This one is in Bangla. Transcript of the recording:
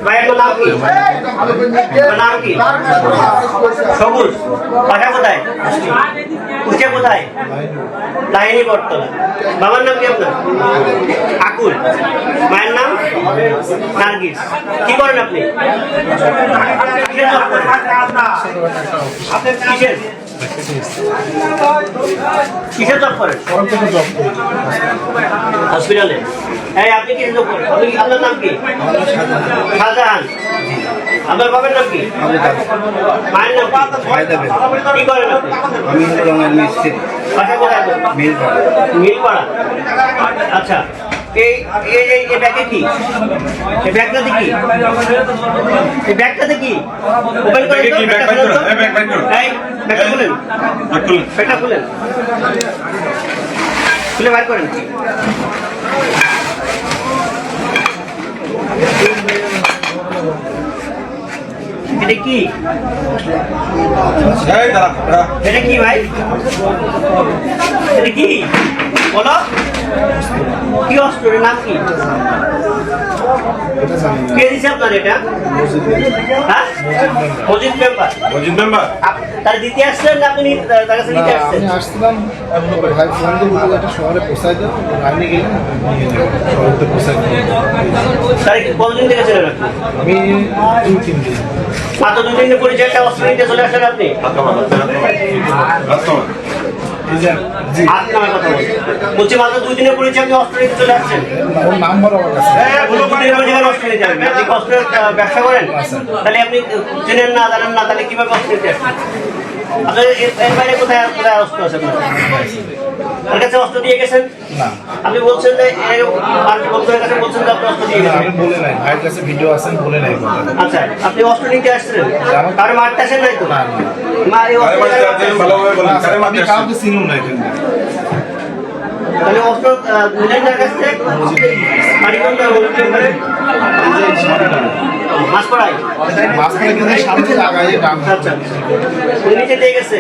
ভাই আপনার নাম কি? আপনার নাম কি? সবুজ। বাসা কোথায়? উঠে কোথায়? লাইনি বটতলা। বাবার নাম কি আপনার? আকুল। মায়ের নাম নার্গিস। কি করেন আপনি? কিসের কিসের জব করেন? হসপিটালে। হ্যাঁ, আপনি কিসের জব করেন? আপনার নাম কি? শাহজাহান। আপনার বাবার নাম কি? মায়ের নাম কি করেন আপনি? আমি রঙের মিস্ত্রি। বাসা কোথায়? মিলপাড়া। মিলপাড়া। আচ্ছা, এই ব্যাগে কি? এই ব্যাগটাতে কি? এই ব্যাগটাতে কি? ওপেন করে তো ব্যাগটা খুলেন তো। এই ব্যাগটা খুলেন। ব্যাগটা খুলেন। খুলে বার করেন। এটা কি? এটা কি ভাই? এটা কি বলো? কি অস্ত্র? নাম কি? কে দিছে আপনার এটা? হ্যাঁ, মজিদ মেম্বার। মজিদ মেম্বার তার দিতে আসছেন না আপনি তার কাছে নিতে আসছেন? আমি আসছিলাম ভাই ফোন দিয়ে একটা শহরে পৌঁছাই দেন, আমি গেলাম শহরতে পৌঁছাই দেন। তার কতদিন থেকে ছিলেন আপনি? আমি 2-3 দিন। মাত্র 2 দিনের পরিচয় একটা অস্ত্র নিতে চলে আসেন আপনি? আপনার কথা বলছি, মাত্র 2 দিনের পরিচয় আপনি অস্ত্র নিতে চলে আসছেন? ওর নাম্বার আমার কাছে। অস্ত্র নিতে আসবেন? আপনি অস্ত্রের ব্যবসা করেন? তাহলে আপনি চেনেন না, জানেন না, তাহলে কিভাবে অস্ত্র নিতে আসবেন? আপনার এর বাইরে কোথায় কোথায় অস্ত্র আছে? তার কাছে অস্ত্র দিয়ে গেছেন? না, আপনি বলছেন যে বন্ধুদের কাছে বলছেন যে আপনি অস্ত্র দিয়ে গেছেন? আমি বলে নাই, ভাইয়ের কাছে ভিডিও আছে, আমি বলে নাই কথা। আচ্ছা, আপনি অস্ত্র নিতে আসছিলেন? কারো মারতে আসেন নাই তো? না, না। আমি কাউকে চিনিও না এখানে। তাহলে অস্ত্র মিলেন্টার কাছ থেকে বাড়ি কোনটা? মাছ পড়ায়? মাঝখানে কিন্তু সামনে লাগাই ডান। আচ্ছা, নিচে দিয়ে গেছে।